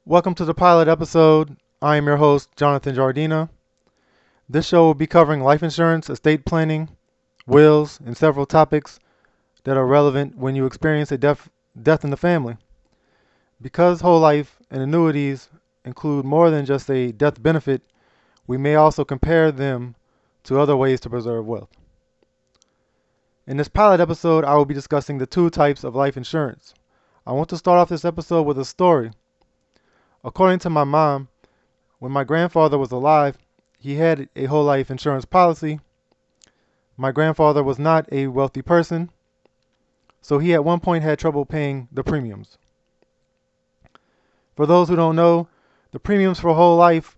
Welcome to the pilot episode. I am your host, Jonathan Jardina. This show will be covering life insurance, estate planning, wills, and several topics that are relevant when you experience a death in the family. Because whole life and annuities include more than just a death benefit, we may also compare them to other ways to preserve wealth. In this pilot episode, I will be discussing the two types of life insurance. I want to start off this episode with a story. According to my mom, when my grandfather was alive, he had a whole life insurance policy. My grandfather was not a wealthy person, so he at one point had trouble paying the premiums. For those who don't know, the premiums for whole life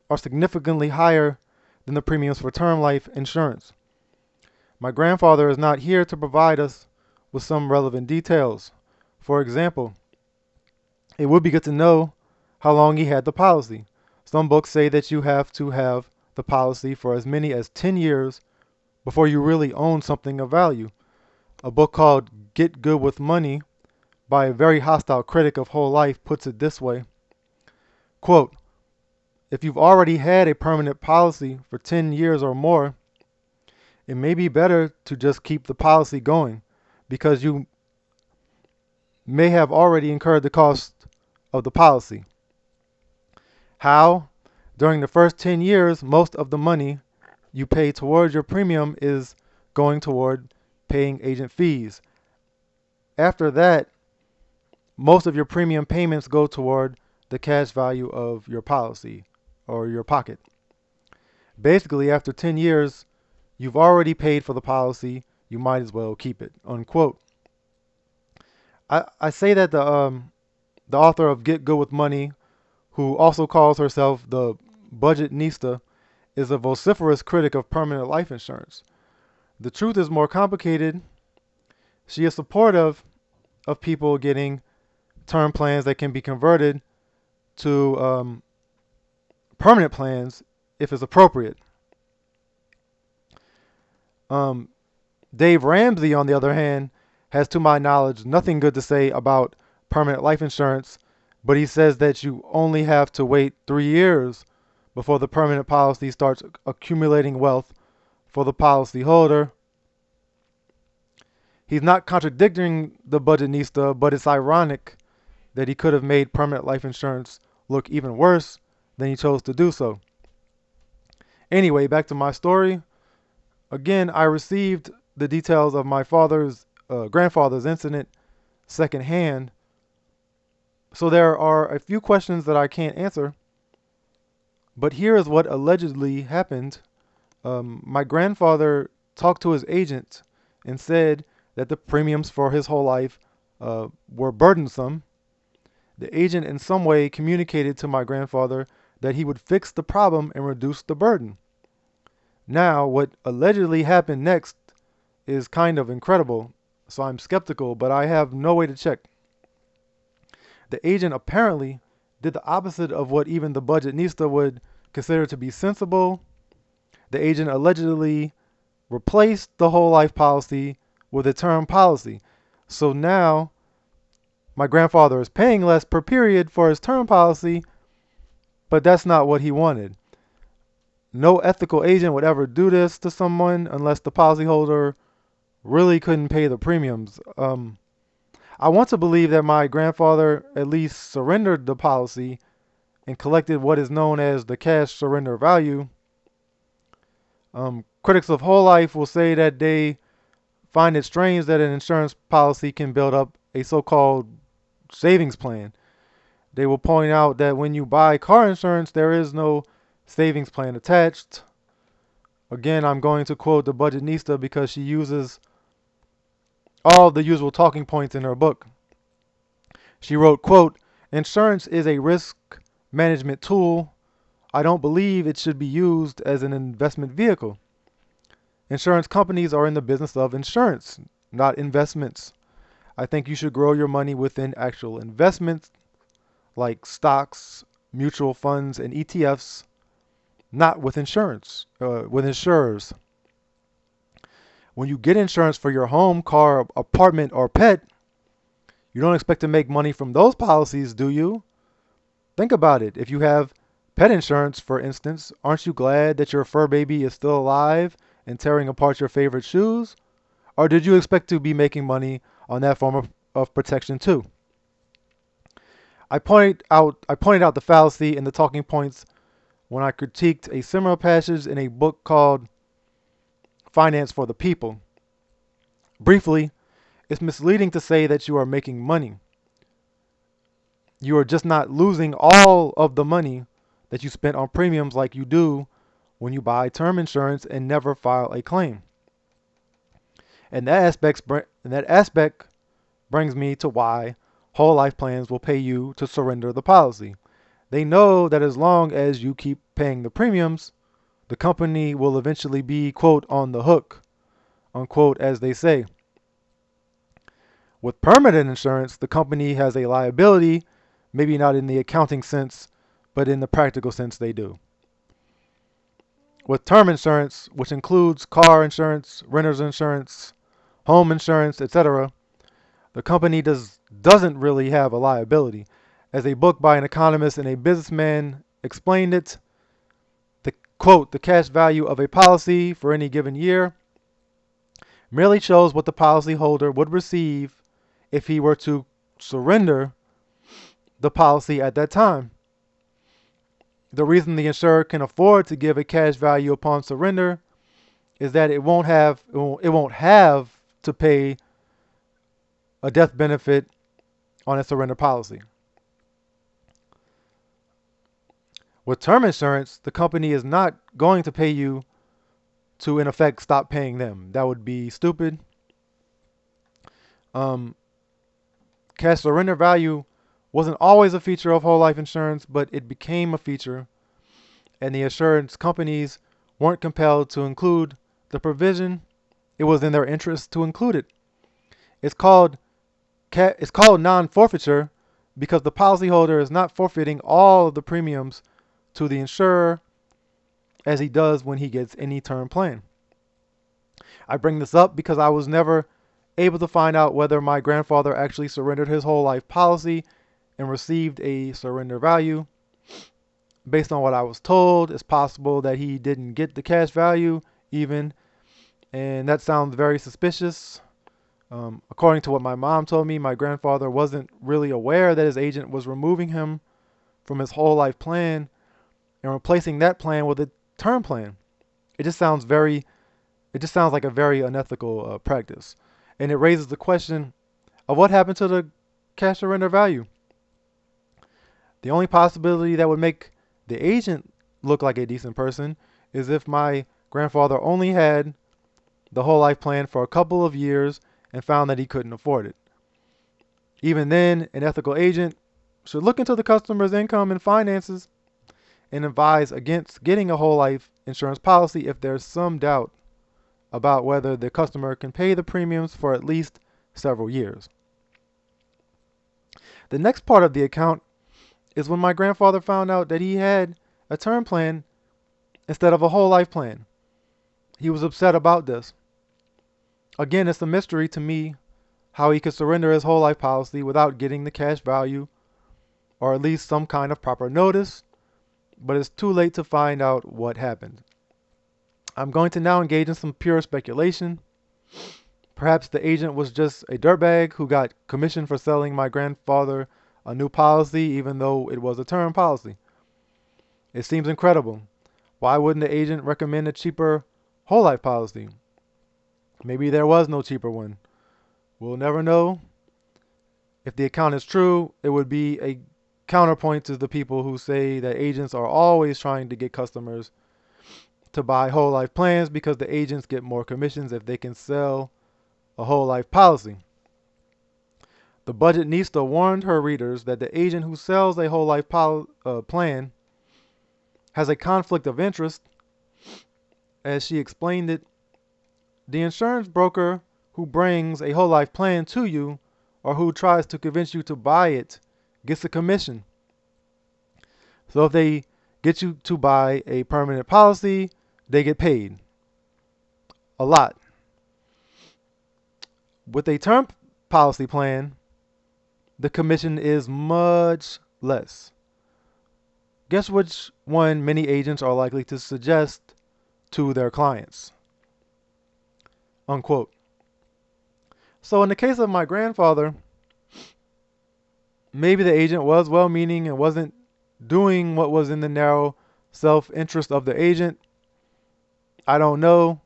are significantly higher than the premiums for term life insurance. My grandfather is not here to provide us with some relevant details. For example, it would be good to know how long he had the policy. Some books say that you have to have the policy for as many as 10 years before you really own something of value. A book called Get Good with Money by a very hostile critic of whole life puts it this way. Quote, if you've already had a permanent policy for 10 years or more, it may be better to just keep the policy going because you may have already incurred the cost of the policy. How? During the first 10 years, most of the money you pay towards your premium is going toward paying agent fees. After that, most of your premium payments go toward the cash value of your policy or your pocket. Basically, after 10 years, you've already paid for the policy, you might as well keep it, unquote. I say that the author of Get Good with Money, who also calls herself the Budgetnista, is a vociferous critic of permanent life insurance. The truth is more complicated. She is supportive of people getting term plans that can be converted to permanent plans if it's appropriate. Dave Ramsey, on the other hand, has, to my knowledge, nothing good to say about permanent life insurance, but he says that you only have to wait 3 years before the permanent policy starts accumulating wealth for the policyholder. He's not contradicting the Budgetnista, but it's ironic that he could have made permanent life insurance look even worse than he chose to do so. Anyway, back to my story. Again, I received the details of my grandfather's incident secondhand, so there are a few questions that I can't answer. But here is what allegedly happened. My grandfather talked to his agent and said that the premiums for his whole life were burdensome. The agent in some way communicated to my grandfather that he would fix the problem and reduce the burden. Now, what allegedly happened next is kind of incredible, so I'm skeptical, but I have no way to check. The agent apparently did the opposite of what even the Budgetnista would consider to be sensible. The agent allegedly replaced the whole life policy with a term policy. So now my grandfather is paying less per period for his term policy, but that's not what he wanted. No ethical agent would ever do this to someone unless the policyholder really couldn't pay the premiums. I want to believe that my grandfather at least surrendered the policy and collected what is known as the cash surrender value. Critics of whole life will say that they find it strange that an insurance policy can build up a so-called savings plan. They will point out that when you buy car insurance, there is no savings plan attached. Again, I'm going to quote the Budgetnista because she uses all the usual talking points in her book. She wrote, quote, insurance is a risk management tool. I don't believe it should be used as an investment vehicle. Insurance companies are in the business of insurance, not investments. I think you should grow your money within actual investments like stocks, mutual funds, and ETFs, not with with insurers. When you get insurance for your home, car, apartment, or pet, you don't expect to make money from those policies, do you? Think about it. If you have pet insurance, for instance, aren't you glad that your fur baby is still alive and tearing apart your favorite shoes? Or did you expect to be making money on that form of protection too? I pointed out the fallacy in the talking points when I critiqued a similar passage in a book called Finance for the People. Briefly, it's misleading to say that you are making money. You are just not losing all of the money that you spent on premiums like you do when you buy term insurance and never file a claim. And that aspect brings me to why whole life plans will pay you to surrender the policy. They know that as long as you keep paying the premiums, the company will eventually be, quote, on the hook, unquote, as they say. With permanent insurance, the company has a liability, maybe not in the accounting sense, but in the practical sense they do. With term insurance, which includes car insurance, renter's insurance, home insurance, etc., the company doesn't really have a liability. As a book by an economist and a businessman explained it, the quote, the cash value of a policy for any given year merely shows what the policyholder would receive if he were to surrender the policy at that time. The reason the insurer can afford to give a cash value upon surrender is that it won't have to pay a death benefit on a surrender policy. With term insurance, the company is not going to pay you to, in effect, stop paying them. That would be stupid. Um, Cash surrender value wasn't always a feature of whole life insurance, but it became a feature, and the insurance companies weren't compelled to include the provision. It was in their interest to include it. It's called non-forfeiture because the policyholder is not forfeiting all of the premiums to the insurer as he does when he gets any term plan. I bring this up because I was never able to find out whether my grandfather actually surrendered his whole life policy and received a surrender value. Based on what I was told, it's possible that he didn't get the cash value even, and that sounds very suspicious. According to what my mom told me, my grandfather wasn't really aware that his agent was removing him from his whole life plan and replacing that plan with a term plan. It just sounds like a very unethical practice, and it raises the question of what happened to the cash surrender value. The only possibility that would make the agent look like a decent person is if my grandfather only had the whole life plan for a couple of years and found that he couldn't afford it. Even then, an ethical agent should look into the customer's income and finances and advise against getting a whole life insurance policy if there's some doubt about whether the customer can pay the premiums for at least several years. The next part of the account is when my grandfather found out that he had a term plan instead of a whole life plan. He was upset about this. Again, it's a mystery to me how he could surrender his whole life policy without getting the cash value or at least some kind of proper notice, but it's too late to find out what happened. I'm going to now engage in some pure speculation. Perhaps the agent was just a dirtbag who got commission for selling my grandfather a new policy even though it was a term policy. It seems incredible. Why wouldn't the agent recommend a cheaper whole life policy? Maybe there was no cheaper one. We'll never know. If the account is true, it would be a counterpoint to the people who say that agents are always trying to get customers to buy whole life plans because the agents get more commissions if they can sell a whole life policy. The Budgetnista warned her readers that the agent who sells a whole life plan has a conflict of interest. As she explained it, the insurance broker who brings a whole life plan to you or who tries to convince you to buy it gets a commission. So if they get you to buy a permanent policy, they get paid a lot. With a term policy plan, the commission is much less. Guess which one many agents are likely to suggest to their clients? Unquote. So in the case of my grandfather, maybe the agent was well-meaning and wasn't doing what was in the narrow self-interest of the agent. I don't know,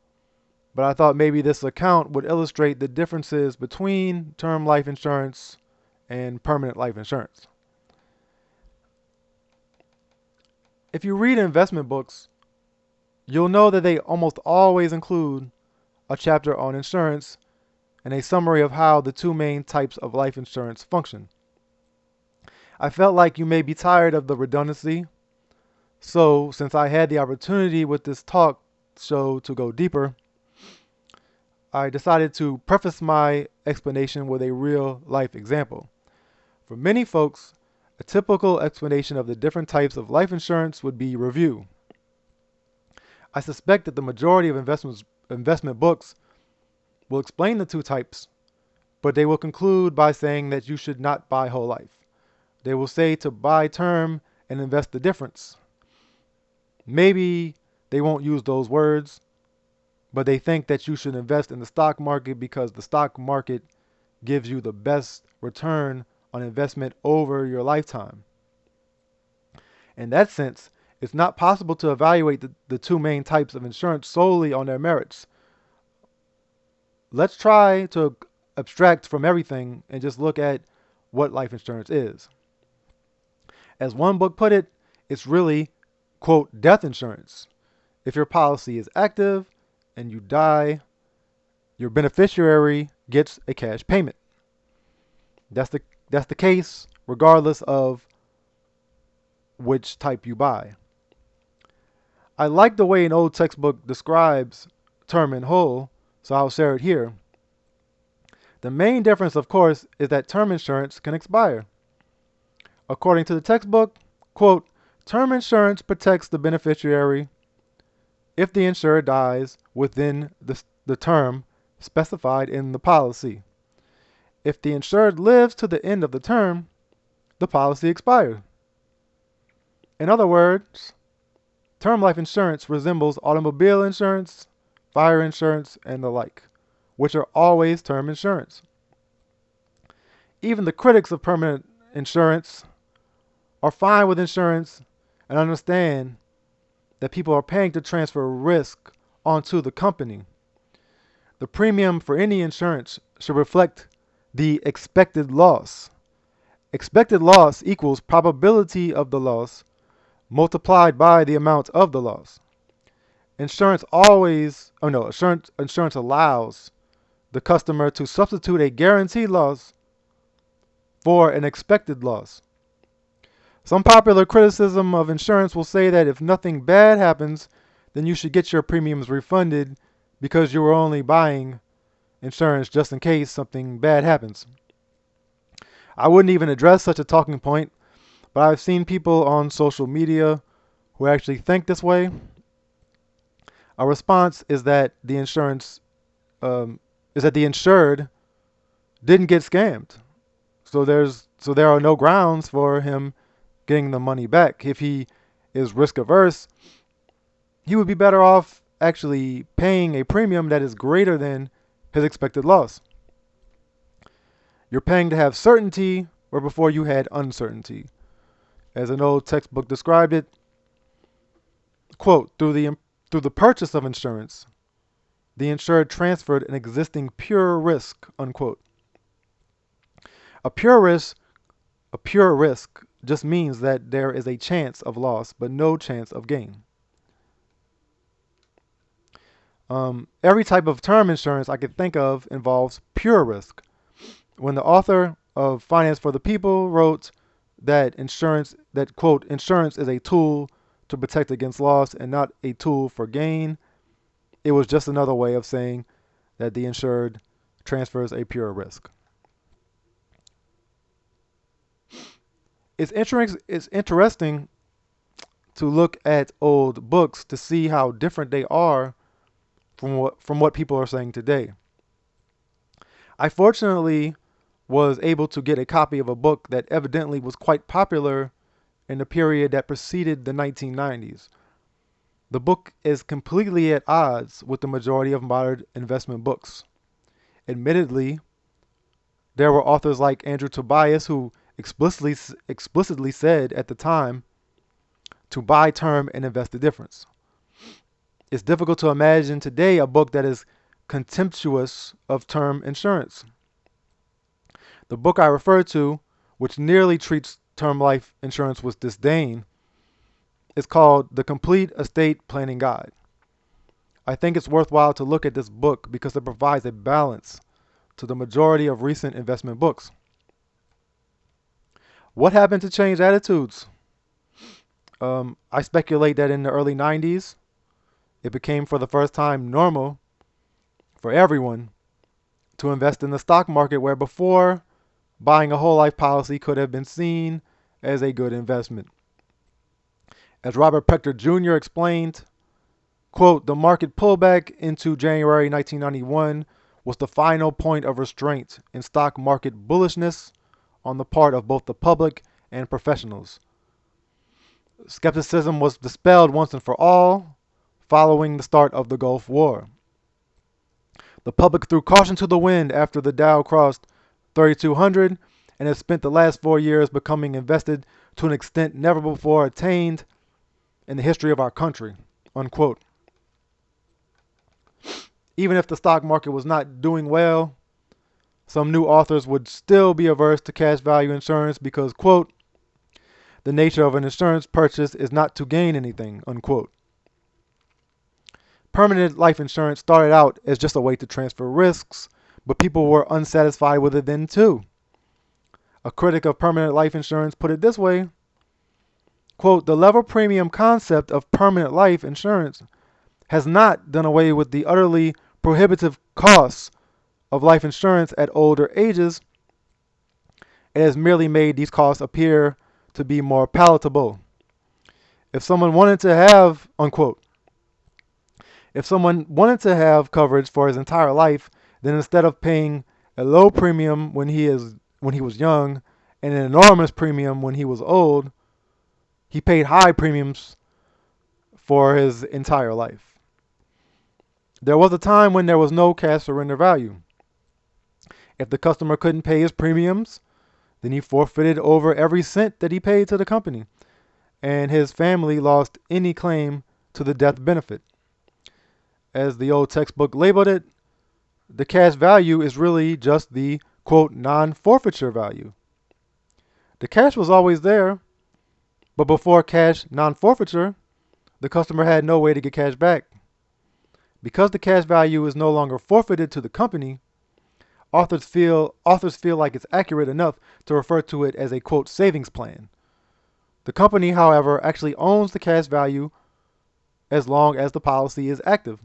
but I thought maybe this account would illustrate the differences between term life insurance and permanent life insurance. If you read investment books, you'll know that they almost always include a chapter on insurance and a summary of how the two main types of life insurance function. I felt like you may be tired of the redundancy, so since I had the opportunity with this talk show to go deeper, I decided to preface my explanation with a real life example. For many folks, a typical explanation of the different types of life insurance would be review. I suspect that the majority of investment books will explain the two types, but they will conclude by saying that you should not buy whole life. They will say to buy term and invest the difference. Maybe they won't use those words, but they think that you should invest in the stock market because the stock market gives you the best return on investment over your lifetime. In that sense, it's not possible to evaluate the two main types of insurance solely on their merits. Let's try to abstract from everything and just look at what life insurance is. As one book put it, it's really, quote, death insurance. If your policy is active and you die, your beneficiary gets a cash payment. That's the case regardless of which type you buy. I like the way an old textbook describes term and whole, so I'll share it here. The main difference, of course, is that term insurance can expire. According to the textbook, quote, term insurance protects the beneficiary if the insured dies within the term specified in the policy. If the insured lives to the end of the term, the policy expires. In other words, term life insurance resembles automobile insurance, fire insurance, and the like, which are always term insurance. Even the critics of permanent insurance are fine with insurance and understand that people are paying to transfer risk onto the company. The premium for any insurance should reflect the expected loss. Expected loss equals probability of the loss multiplied by the amount of the loss. Insurance allows the customer to substitute a guaranteed loss for an expected loss. Some popular criticism of insurance will say that if nothing bad happens, then you should get your premiums refunded because you were only buying insurance just in case something bad happens. I wouldn't even address such a talking point, but I've seen people on social media who actually think this way. Our response is that the insured didn't get scammed, so there are no grounds for him getting the money back. If he is risk averse, he would be better off actually paying a premium that is greater than his expected loss. You're paying to have certainty where before you had uncertainty. As an old textbook described it, quote, through the purchase of insurance, the insured transferred an existing pure risk, unquote. A pure risk just means that there is a chance of loss, but no chance of gain. Every type of term insurance I could think of involves pure risk. When the author of Finance for the People wrote that quote, insurance is a tool to protect against loss and not a tool for gain, it was just another way of saying that the insured transfers a pure risk. It's interesting to look at old books to see how different they are from what people are saying today. I fortunately was able to get a copy of a book that evidently was quite popular in the period that preceded the 1990s. The book is completely at odds with the majority of modern investment books. Admittedly, there were authors like Andrew Tobias who explicitly said at the time to buy term and invest the difference. It's difficult to imagine today a book that is contemptuous of term insurance. The book I refer to, which nearly treats term life insurance with disdain, is called The Complete Estate Planning Guide. I think it's worthwhile to look at this book because it provides a balance to the majority of recent investment books. What happened to change attitudes? I speculate that in the early 90s, it became for the first time normal for everyone to invest in the stock market, where before buying a whole life policy could have been seen as a good investment. As Robert Pechter Jr. explained, quote, the market pullback into January 1991 was the final point of restraint in stock market bullishness on the part of both the public and professionals. Skepticism was dispelled once and for all following the start of the Gulf War. The public threw caution to the wind after the Dow crossed 3,200 and has spent the last 4 years becoming invested to an extent never before attained in the history of our country, unquote. Even if the stock market was not doing well, some new authors would still be averse to cash value insurance because, quote, the nature of an insurance purchase is not to gain anything, unquote. Permanent life insurance started out as just a way to transfer risks, but people were unsatisfied with it then too. A critic of permanent life insurance put it this way, quote, the level premium concept of permanent life insurance has not done away with the utterly prohibitive costs of life insurance at older ages. It has merely made these costs appear to be more palatable. If someone wanted to have, unquote, if someone wanted to have coverage for his entire life, then instead of paying a low premium when he was young and an enormous premium when he was old, he paid high premiums for his entire life. There was a time when there was no cash surrender value. If the customer couldn't pay his premiums, then he forfeited over every cent that he paid to the company, and his family lost any claim to the death benefit. As the old textbook labeled it, the cash value is really just the, quote, non-forfeiture value. The cash was always there, but before cash non-forfeiture, the customer had no way to get cash back. Because the cash value is no longer forfeited to the company, authors feel like it's accurate enough to refer to it as a, quote, savings plan. The company, however, actually owns the cash value as long as the policy is active.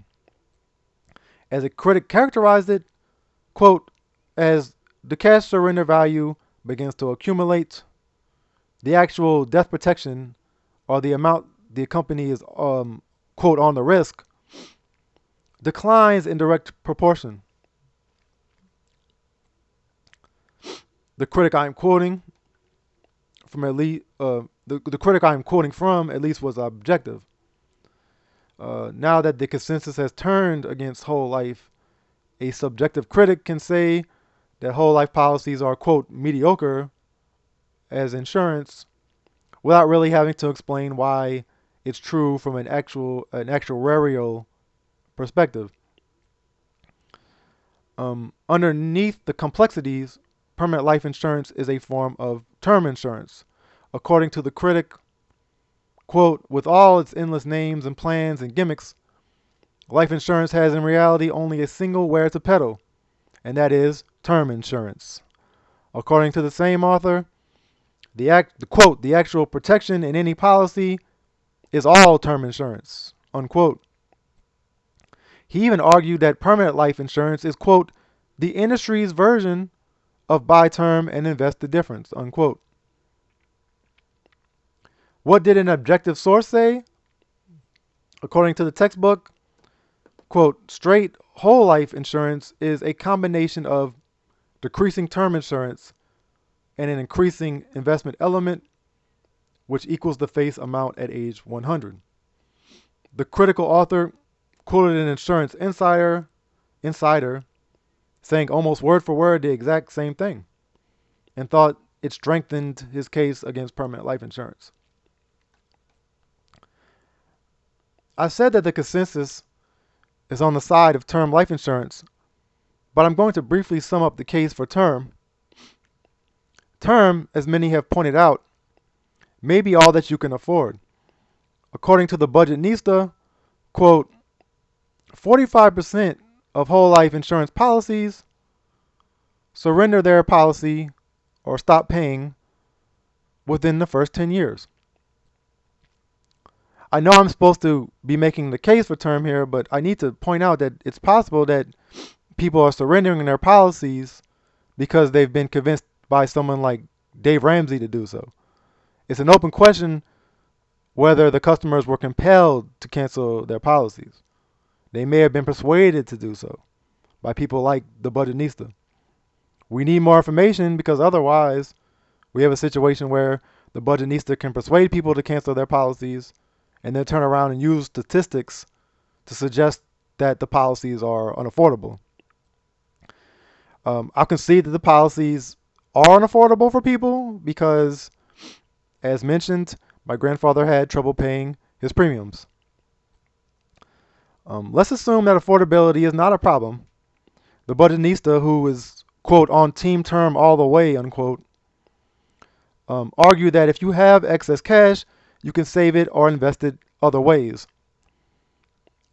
As a critic characterized it, quote, as the cash surrender value begins to accumulate, the actual death protection or the amount the company is, quote, on the risk declines in direct proportion. The critic I'm quoting from at least the critic I'm quoting from at least was objective. Now that the consensus has turned against whole life, a subjective critic can say that whole life policies are, quote, mediocre as insurance without really having to explain why it's true from an actuarial perspective. Underneath the complexities, permanent life insurance is a form of term insurance. According to the critic, quote, with all its endless names and plans and gimmicks, life insurance has in reality only a single where to pedal, and that is term insurance. According to the same author, the actual protection in any policy is all term insurance, unquote. He even argued that permanent life insurance is, quote, the industry's version of buy term and invest the difference, unquote. What did an objective source say? According to the textbook, quote, straight whole life insurance is a combination of decreasing term insurance and an increasing investment element which equals the face amount at age 100. The critical author quoted an insurance insider saying almost word for word the exact same thing and thought it strengthened his case against permanent life insurance. I said that the consensus is on the side of term life insurance, but I'm going to briefly sum up the case for term. Term, as many have pointed out, may be all that you can afford. According to the Budgetnista, quote, 45% of whole life insurance policies surrender their policy or stop paying within the first 10 years. I know I'm supposed to be making the case for term here, but I need to point out that it's possible that people are surrendering their policies because they've been convinced by someone like Dave Ramsey to do so. It's an open question whether the customers were compelled to cancel their policies. They may have been persuaded to do so by people like the Budgetnista. We need more information because otherwise we have a situation where the Budgetnista can persuade people to cancel their policies and then turn around and use statistics to suggest that the policies are unaffordable. I'll concede that the policies are unaffordable for people because, as mentioned, my grandfather had trouble paying his premiums. Let's assume that affordability is not a problem. The Budgetnista, who is, quote, on team term all the way, unquote, argued that if you have excess cash, you can save it or invest it other ways.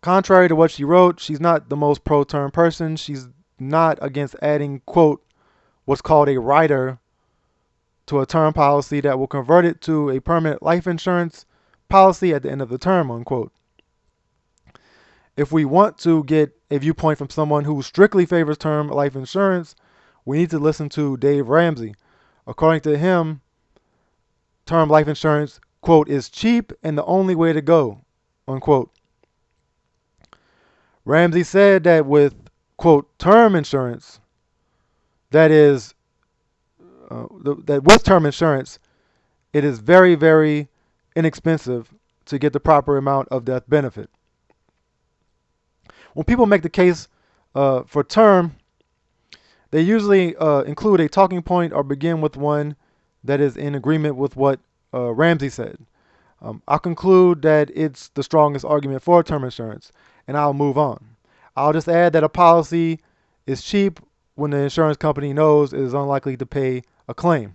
Contrary to what she wrote, she's not the most pro-term person. She's not against adding, quote, what's called a rider to a term policy that will convert it to a permanent life insurance policy at the end of the term, unquote. If we want to get a viewpoint from someone who strictly favors term life insurance, we need to listen to Dave Ramsey. According to him, term life insurance, quote, is cheap and the only way to go, unquote. Ramsey said that with, quote, term insurance, that with term insurance, it is very, very inexpensive to get the proper amount of death benefit. When people make the case for term, they usually include a talking point or begin with one that is in agreement with what Ramsey said. I'll conclude that it's the strongest argument for term insurance, and I'll move on. I'll just add that a policy is cheap when the insurance company knows it is unlikely to pay a claim.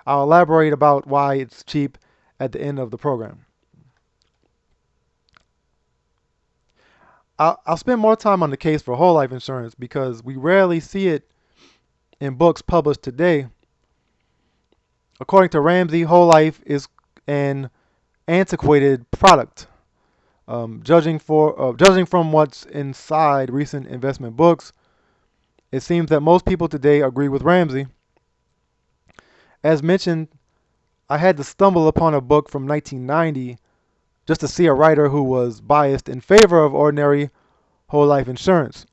I'll elaborate about why it's cheap at the end of the program. I'll spend more time on the case for whole life insurance because we rarely see it in books published today. According to Ramsey, whole life is an antiquated product. Judging from what's inside recent investment books, it seems that most people today agree with Ramsey. As mentioned, I had to stumble upon a book from 1990 just to see a writer who was biased in favor of ordinary whole life insurance.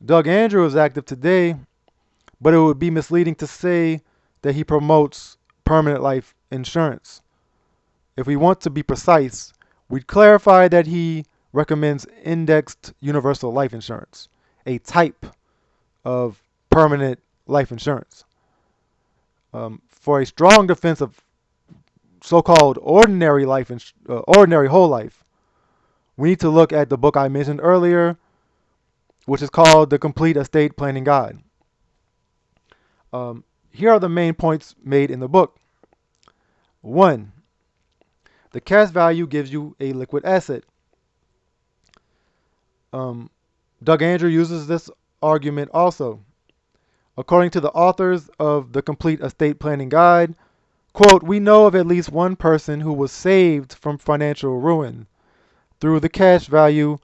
Doug Andrew is active today, but it would be misleading to say that he promotes permanent life insurance. If we want to be precise, we'd clarify that he recommends indexed universal life insurance, a type of permanent life insurance. For a strong defense of so-called ordinary whole life, we need to look at the book I mentioned earlier, which is called The Complete Estate Planning Guide. Here are the main points made in the book. 1. The cash value gives you a liquid asset. Doug Andrew uses this argument also. According to the authors of The Complete Estate Planning Guide, quote, we know of at least one person who was saved from financial ruin through the cash value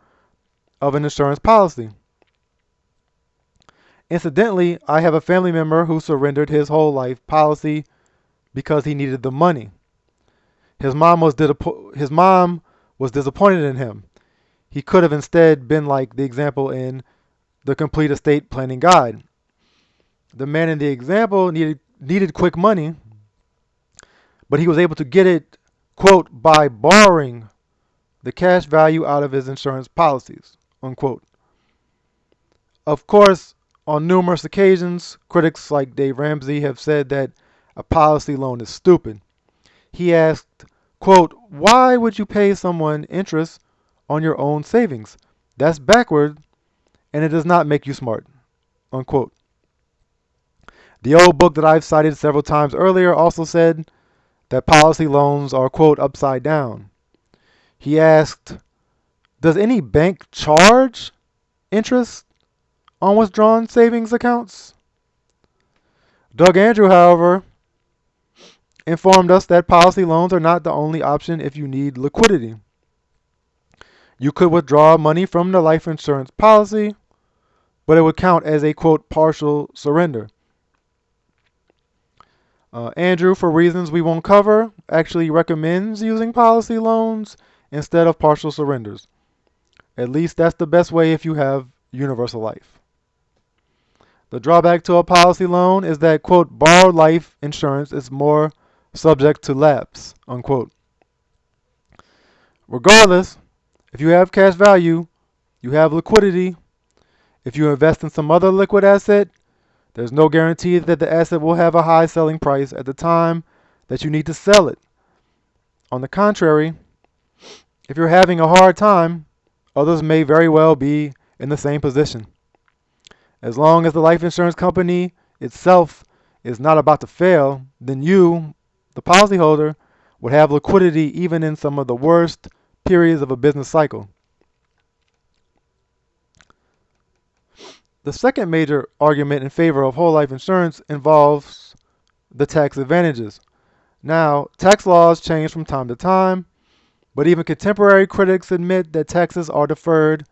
of an insurance policy. Incidentally, I have a family member who surrendered his whole life policy because he needed the money. His mom was disappointed in him. He could have instead been like the example in The Complete Estate Planning Guide. The man in the example needed quick money, but he was able to get it, quote, by borrowing the cash value out of his insurance policies, unquote. Of course, on numerous occasions, critics like Dave Ramsey have said that a policy loan is stupid. He asked, quote, why would you pay someone interest on your own savings? That's backward and it does not make you smart, unquote. The old book that I've cited several times earlier also said that policy loans are, quote, upside down. He asked, does any bank charge interest on withdrawn savings accounts? Doug Andrew, however, informed us that policy loans are not the only option if you need liquidity. You could withdraw money from the life insurance policy, but it would count as a, quote, partial surrender. Andrew, for reasons we won't cover, actually recommends using policy loans instead of partial surrenders. At least that's the best way if you have universal life. The drawback to a policy loan is that, quote, borrowed life insurance is more subject to lapse, unquote. Regardless, if you have cash value, you have liquidity. If you invest in some other liquid asset, there's no guarantee that the asset will have a high selling price at the time that you need to sell it. On the contrary, if you're having a hard time, others may very well be in the same position. As long as the life insurance company itself is not about to fail, then you, the policyholder, would have liquidity even in some of the worst periods of a business cycle. The second major argument in favor of whole life insurance involves the tax advantages. Now, tax laws change from time to time, but even contemporary critics admit that taxes are deferred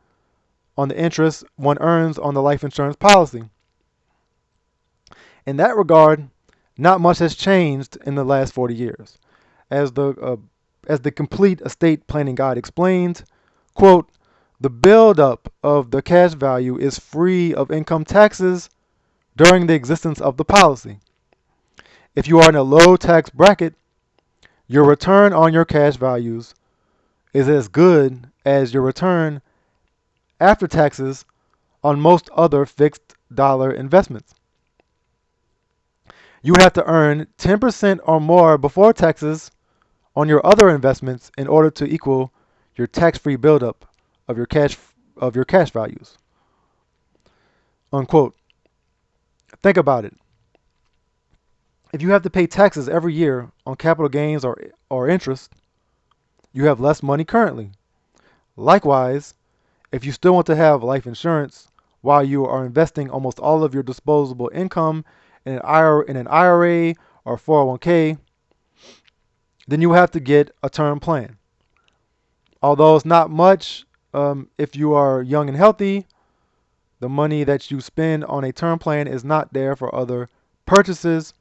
on the interest one earns on the life insurance policy. In that regard, not much has changed in the last 40 years. As the Complete Estate Planning Guide explains, quote, the buildup of the cash value is free of income taxes during the existence of the policy. If you are in a low tax bracket, your return on your cash values is as good as your return after taxes on most other fixed dollar investments. You have to earn 10% or more before taxes on your other investments in order to equal your tax-free buildup of your cash values, unquote. Think about it. If you have to pay taxes every year on capital gains or interest, you have less money currently. Likewise, if you still want to have life insurance while you are investing almost all of your disposable income in an IRA or 401k, then you have to get a term plan. Although it's not much, if you are young and healthy, the money that you spend on a term plan is not there for other purchases.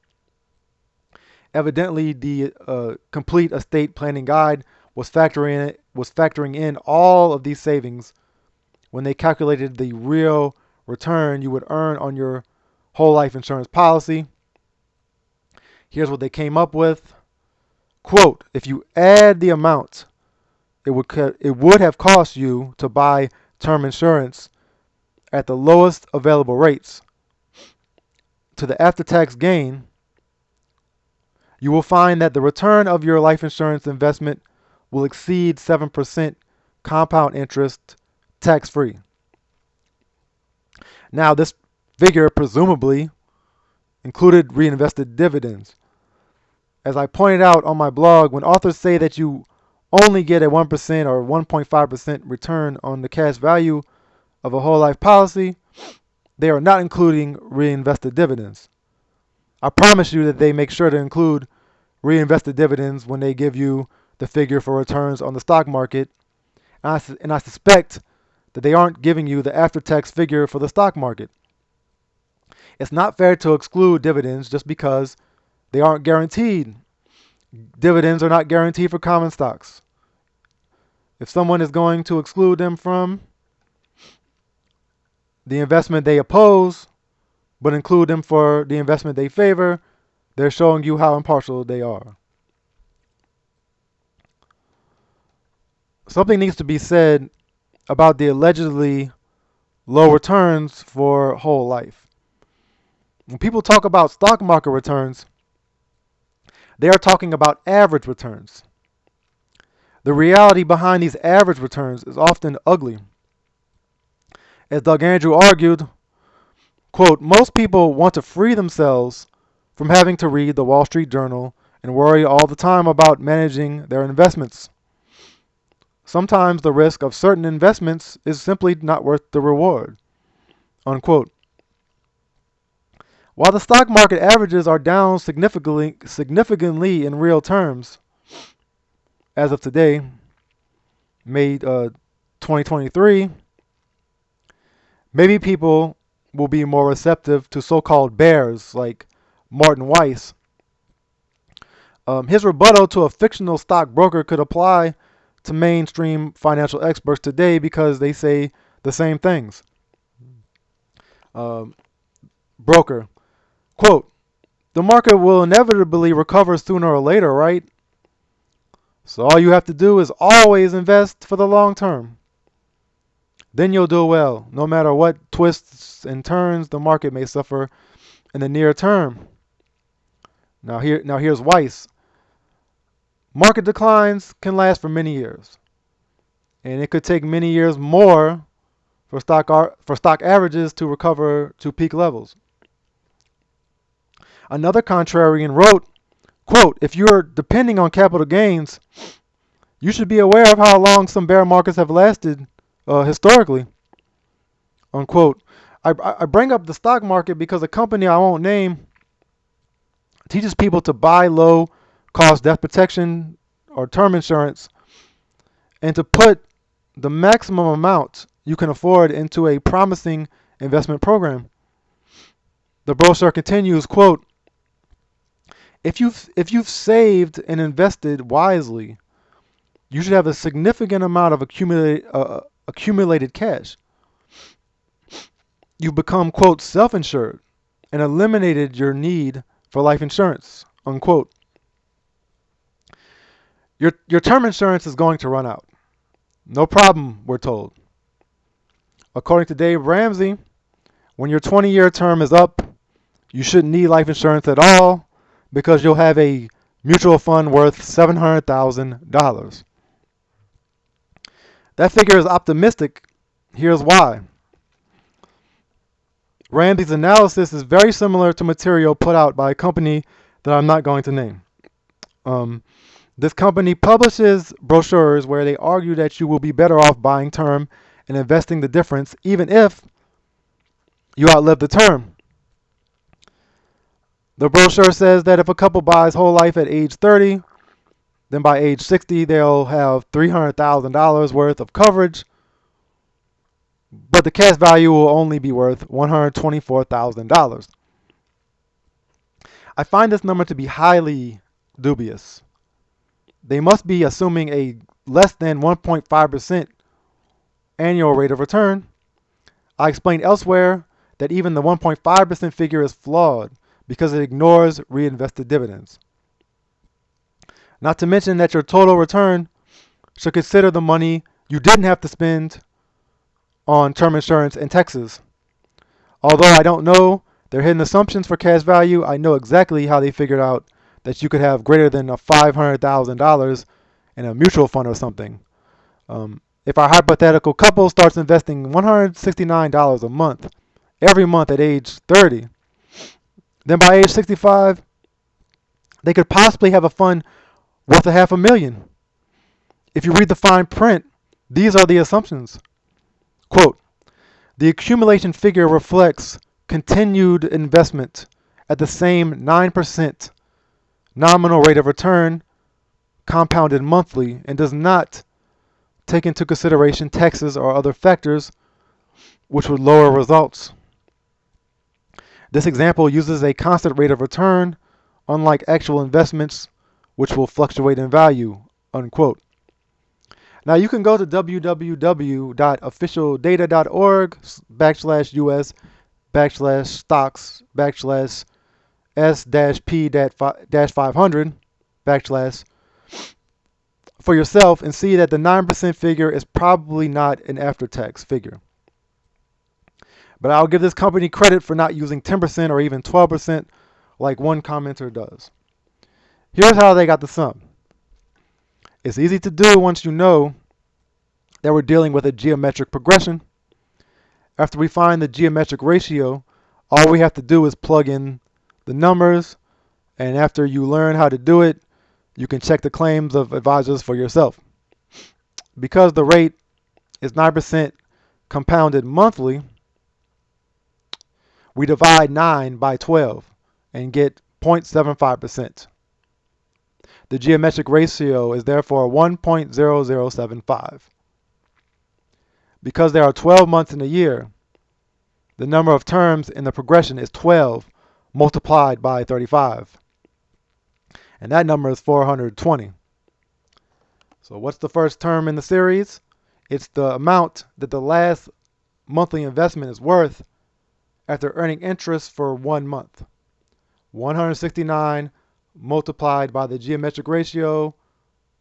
Evidently, the Complete Estate Planning Guide was factoring in all of these savings when they calculated the real return you would earn on your whole life insurance policy. Here's what they came up with. Quote, if you add the amount it would have cost you to buy term insurance at the lowest available rates to the after-tax gain, you will find that the return of your life insurance investment will exceed 7% compound interest tax-free. Now, this figure presumably included reinvested dividends. As I pointed out on my blog, when authors say that you only get a 1% or 1.5% return on the cash value of a whole life policy, they are not including reinvested dividends. I promise you that they make sure to include reinvested dividends when they give you the figure for returns on the stock market. And I suspect that they aren't giving you the after-tax figure for the stock market. It's not fair to exclude dividends just because they aren't guaranteed. Dividends are not guaranteed for common stocks. If someone is going to exclude them from the investment they oppose, but include them for the investment they favor, they're showing you how impartial they are. something needs to be said about the allegedly low returns for whole life. When people talk about stock market returns, they are talking about average returns. The reality behind these average returns is often ugly. As Doug Andrew argued, quote, most people want to free themselves from having to read the Wall Street Journal and worry all the time about managing their investments. Sometimes the risk of certain investments is simply not worth the reward, unquote. While the stock market averages are down significantly in real terms, as of today, May 2023, maybe people will be more receptive to so-called bears like Martin Weiss. His rebuttal to a fictional stockbroker could apply to mainstream financial experts today because they say the same things. Broker, quote, the market will inevitably recover sooner or later, right? So all you have to do is always invest for the long term. Then you'll do well, no matter what twists and turns the market may suffer in the near term. Now here's Weiss. Market declines can last for many years, and it could take many years more for stock averages to recover to peak levels. Another contrarian wrote, quote, if you're depending on capital gains, you should be aware of how long some bear markets have lasted historically, unquote. I bring up the stock market because a company I won't name teaches people to buy low cost death protection or term insurance and to put the maximum amount you can afford into a promising investment program. The brochure continues, quote, if you've saved and invested wisely, you should have a significant amount of accumulated cash. You've become, quote, self-insured and eliminated your need for life insurance, unquote. Your term insurance is going to run out. No problem, we're told. According to Dave Ramsey, when your 20-year term is up, you shouldn't need life insurance at all because you'll have a mutual fund worth $700,000. That figure is optimistic. Here's why. Ramsey's analysis is very similar to material put out by a company that I'm not going to name. This company publishes brochures where they argue that you will be better off buying term and investing the difference even if you outlive the term. The brochure says that if a couple buys whole life at age 30, then by age 60 they'll have $300,000 worth of coverage, but the cash value will only be worth $124,000. I find this number to be highly dubious. They must be assuming a less than 1.5% annual rate of return. I explained elsewhere that even the 1.5% figure is flawed because it ignores reinvested dividends. Not to mention that your total return should consider the money you didn't have to spend on term insurance in Texas. Although I don't know their hidden assumptions for cash value, I know exactly how they figured out that you could have greater than $500,000 in a mutual fund or something. If our hypothetical couple starts investing $169 a month, every month at age 30, then by age 65, they could possibly have a fund worth $500,000. If you read the fine print, these are the assumptions. Quote, the accumulation figure reflects continued investment at the same 9% nominal rate of return compounded monthly and does not take into consideration taxes or other factors which would lower results. This example uses a constant rate of return, unlike actual investments which will fluctuate in value, unquote. Now you can go to www.officialdata.org/US/stocks/S-P-500 for yourself and see that the 9% figure is probably not an after-tax figure. But I'll give this company credit for not using 10% or even 12% like one commenter does. Here's how they got the sum. It's easy to do once you know that we're dealing with a geometric progression. After we find the geometric ratio, all we have to do is plug in the numbers, and after you learn how to do it, you can check the claims of advisors for yourself. Because the rate is 9% compounded monthly, we divide 9 by 12 and get 0.75%. The geometric ratio is therefore 1.0075. Because there are 12 months in a year, the number of terms in the progression is 12 multiplied by 35. And that number is 420. So what's the first term in the series? It's the amount that the last monthly investment is worth after earning interest for 1 month. 169 multiplied by the geometric ratio,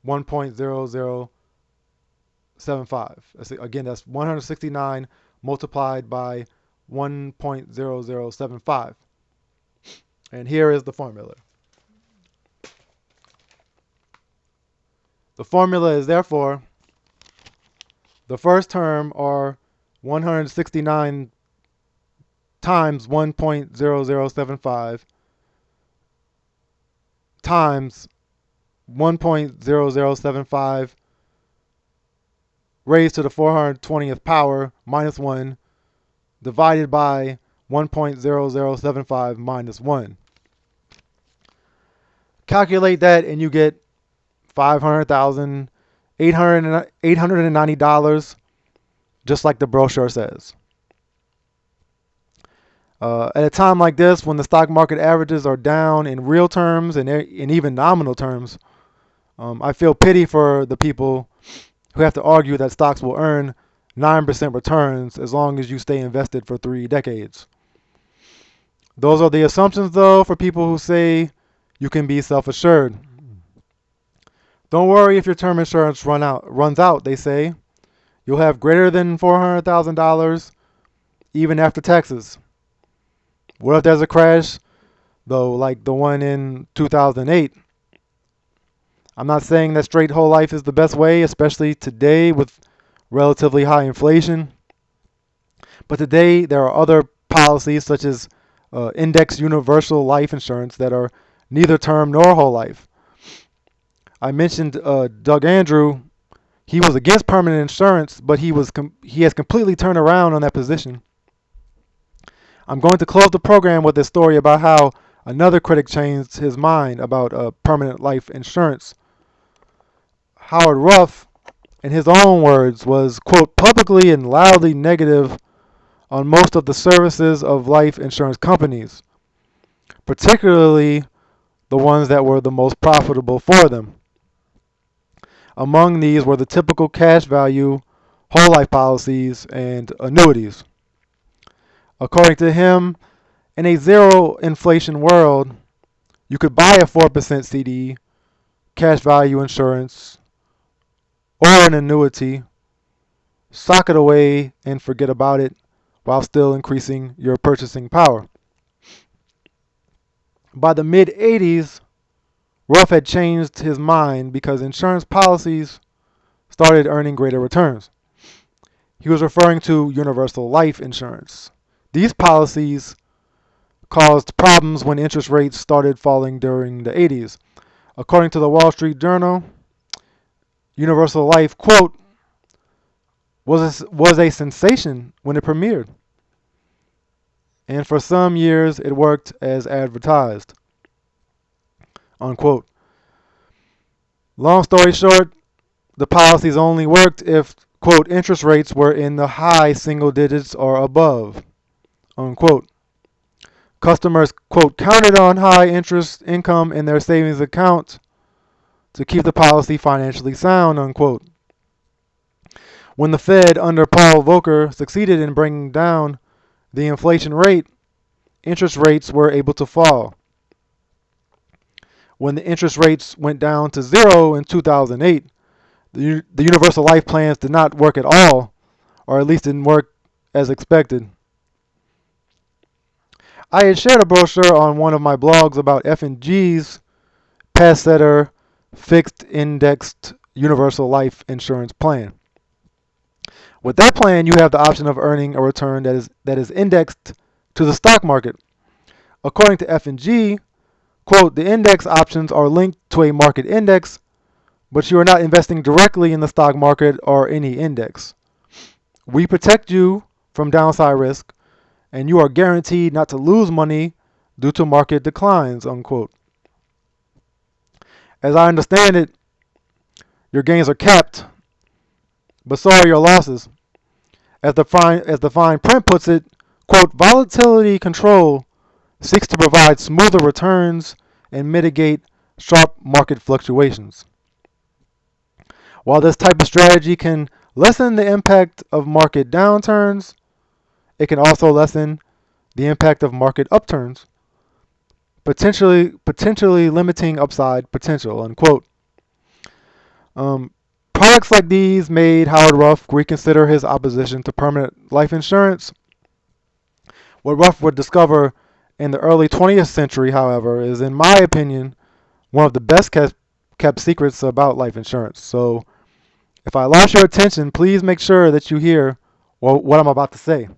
1.0075. Again, that's 169 multiplied by 1.0075. And here is the formula. The formula is therefore the first term are 169 times 1.0075 times 1.0075 raised to the 420th power minus 1 divided by 1.0075 minus 1. Calculate that and you get $500,890, just like the brochure says. At a time like this, when the stock market averages are down in real terms and in even nominal terms, I feel pity for the people who have to argue that stocks will earn 9% returns as long as you stay invested for 3 decades. Those are the assumptions, though, for people who say you can be self-assured. Don't worry if your term insurance runs out, they say. You'll have greater than $400,000 even after taxes. What if there's a crash, though, like the one in 2008? I'm not saying that straight whole life is the best way, especially today with relatively high inflation. But today there are other policies such as index universal life insurance that are neither term nor whole life. I mentioned Doug Andrew. He was against permanent insurance, but he has completely turned around on that position. I'm going to close the program with a story about how another critic changed his mind about permanent life insurance. Howard Ruff, in his own words, was, quote, publicly and loudly negative on most of the services of life insurance companies, particularly the ones that were the most profitable for them. Among these were the typical cash value, whole life policies, and annuities. According to him, in a zero inflation world, you could buy a 4% CD, cash value insurance, or an annuity, sock it away and forget about it while still increasing your purchasing power. By the mid-80s, Ruff had changed his mind because insurance policies started earning greater returns. He was referring to universal life insurance. These policies caused problems when interest rates started falling during the 80s. According to the Wall Street Journal, universal life, quote, was a sensation when it premiered. And for some years, it worked as advertised, unquote. Long story short, the policies only worked if, quote, interest rates were in the high single digits or above, unquote. Customers, quote, counted on high interest income in their savings account to keep the policy financially sound, unquote. When the Fed under Paul Volcker succeeded in bringing down the inflation rate, interest rates were able to fall. When the interest rates went down to 0 in 2008, The universal life plans did not work at all, or at least didn't work as expected. I had shared a brochure on one of my blogs about F&G's path setter fixed indexed universal life insurance plan. With that plan, you have the option of earning a return that is indexed to the stock market. According to F&G, quote, the index options are linked to a market index, but you are not investing directly in the stock market or any index. We protect you from downside risk, and you are guaranteed not to lose money due to market declines, unquote. As I understand it, your gains are capped, but so are your losses. As the fine print puts it, quote, volatility control seeks to provide smoother returns and mitigate sharp market fluctuations. While this type of strategy can lessen the impact of market downturns, it can also lessen the impact of market upturns, potentially limiting upside potential, unquote. Products like these made Howard Ruff reconsider his opposition to permanent life insurance. What Ruff would discover in the early 20th century, however, is, in my opinion, one of the best kept secrets about life insurance. So, if I lost your attention, please make sure that you hear what I'm about to say.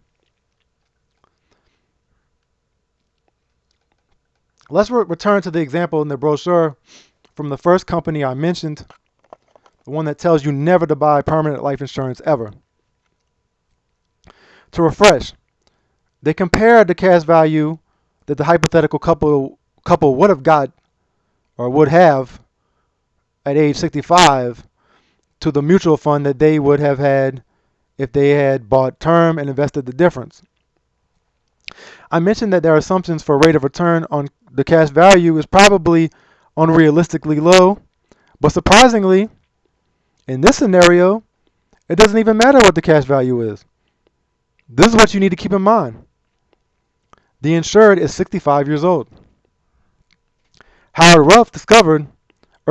Let's return to the example in the brochure from the first company I mentioned, the one that tells you never to buy permanent life insurance ever. To refresh, they compared the cash value that the hypothetical couple would have got or would have at age 65 to the mutual fund that they would have had if they had bought term and invested the difference. I mentioned that their assumptions for rate of return on the cash value is probably unrealistically low, but surprisingly, in this scenario, it doesn't even matter what the cash value is. This is what you need to keep in mind. The insured is 65 years old. Howard Ruff discovered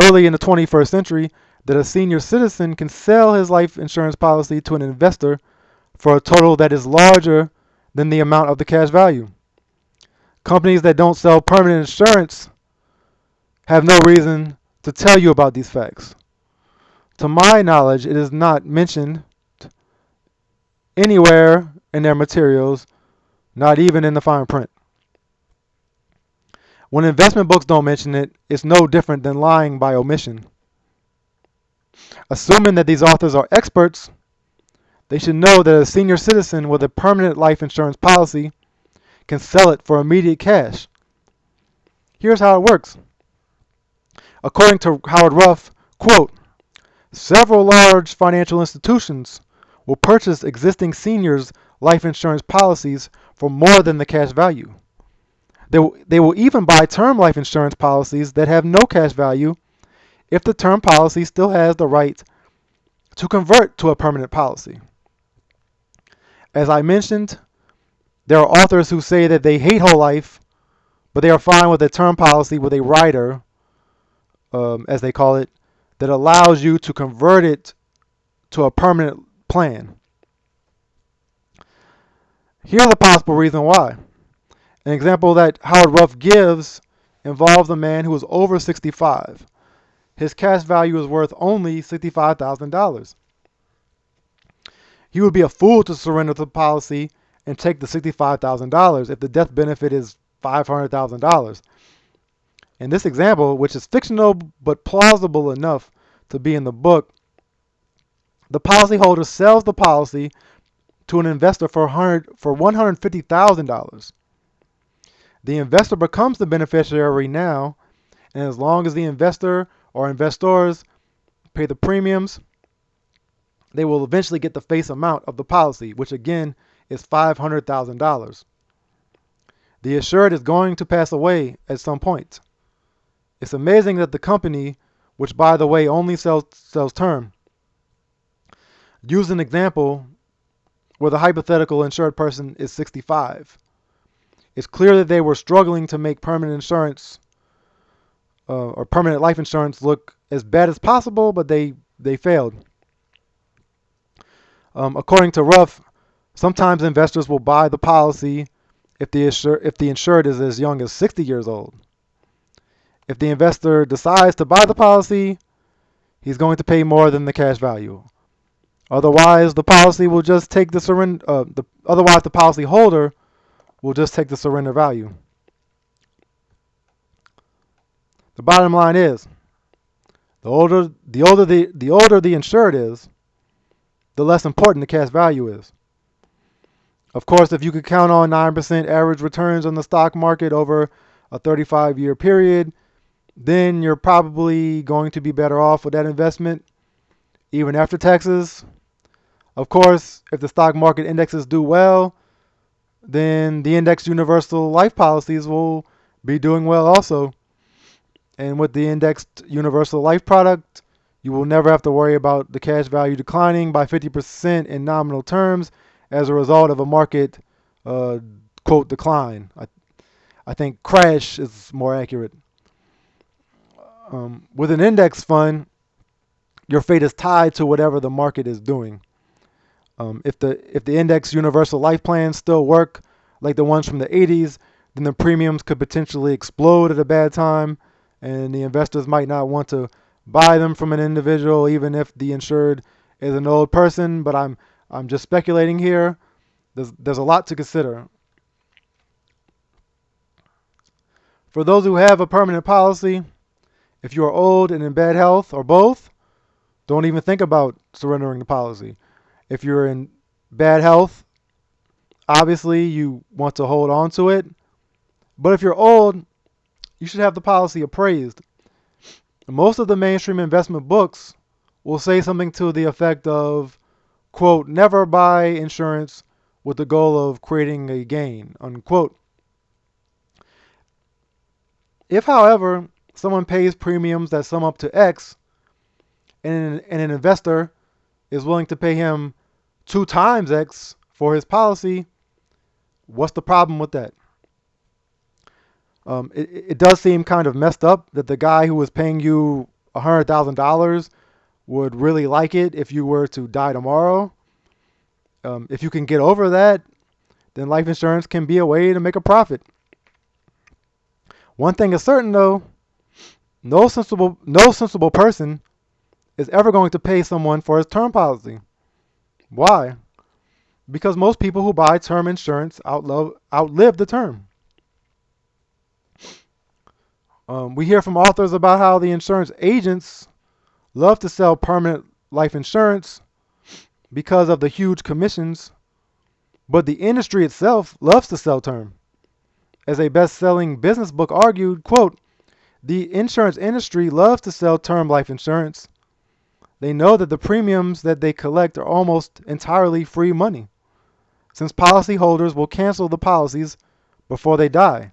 early in the 21st century that a senior citizen can sell his life insurance policy to an investor for a total that is larger than the amount of the cash value. Companies that don't sell permanent insurance have no reason to tell you about these facts. To my knowledge, it is not mentioned anywhere in their materials, not even in the fine print. When investment books don't mention it, it's no different than lying by omission. Assuming that these authors are experts, they should know that a senior citizen with a permanent life insurance policy can sell it for immediate cash. Here's how it works. According to Howard Ruff, quote, several large financial institutions will purchase existing seniors' life insurance policies for more than the cash value. They will even buy term life insurance policies that have no cash value if the term policy still has the right to convert to a permanent policy. As I mentioned, there are authors who say that they hate whole life, but they are fine with a term policy with a rider, as they call it, that allows you to convert it to a permanent plan. Here's a possible reason why. An example that Howard Ruff gives involves a man who is over 65. His cash value is worth only $65,000. He would be a fool to surrender the policy and take the $65,000 if the death benefit is $500,000. In this example, which is fictional but plausible enough to be in the book, the policyholder sells the policy to an investor for $150,000. The investor becomes the beneficiary now, and as long as the investor or investors pay the premiums, they will eventually get the face amount of the policy, which again is $500,000. The assured is going to pass away at some point. It's amazing that the company, which by the way only sells term, used an example where the hypothetical insured person is 65. It's clear that they were struggling to make permanent insurance or permanent life insurance look as bad as possible, but they they failed. According to Ruff, sometimes investors will buy the policy if the insured is as young as 60 years old. If the investor decides to buy the policy, he's going to pay more than the cash value. Otherwise, the policy will just take the surrender. Otherwise, the policy holder will just take the surrender value. The bottom line is, the older the insured is, the less important the cash value is. Of course, if you could count on 9% average returns on the stock market over a 35-year period, then you're probably going to be better off with that investment, even after taxes. Of course, if the stock market indexes do well, then the indexed universal life policies will be doing well also. And with the indexed universal life product, you will never have to worry about the cash value declining by 50% in nominal terms as a result of a market, quote, decline. I think crash is more accurate. With an index fund, your fate is tied to whatever the market is doing. If the index universal life plans still work like the ones from the 80s, then the premiums could potentially explode at a bad time, and the investors might not want to buy them from an individual, even if the insured is an old person. But I'm just speculating here. There's a lot to consider. For those who have a permanent policy, if you are old and in bad health or both, don't even think about surrendering the policy. If you're in bad health, obviously you want to hold on to it. But if you're old, you should have the policy appraised. Most of the mainstream investment books will say something to the effect of, quote, never buy insurance with the goal of creating a gain, unquote. If, however, someone pays premiums that sum up to X, and an investor is willing to pay him 2 times X for his policy, what's the problem with that? It does seem kind of messed up that the guy who was paying you $100,000 would really like it if you were to die tomorrow. If you can get over that, then life insurance can be a way to make a profit. One thing is certain, though, no sensible person is ever going to pay someone for his term policy. Why? Because most people who buy term insurance outlive the term. We hear from authors about how the insurance agents love to sell permanent life insurance because of the huge commissions, but the industry itself loves to sell term. As a best-selling business book argued, quote, the insurance industry loves to sell term life insurance. They know that the premiums that they collect are almost entirely free money, since policyholders will cancel the policies before they die,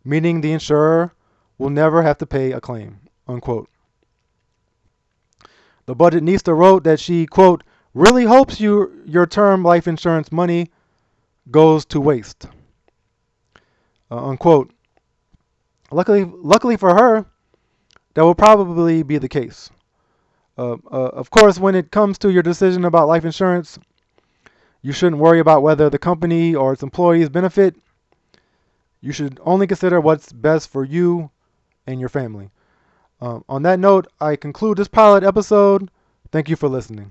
meaning the insurer will never have to pay a claim, unquote. The Budgetnista wrote that she, quote, really hopes your term life insurance money goes to waste, unquote. Luckily for her, that will probably be the case. Of course, when it comes to your decision about life insurance, you shouldn't worry about whether the company or its employees benefit. You should only consider what's best for you and your family. On that note, I conclude this pilot episode. Thank you for listening.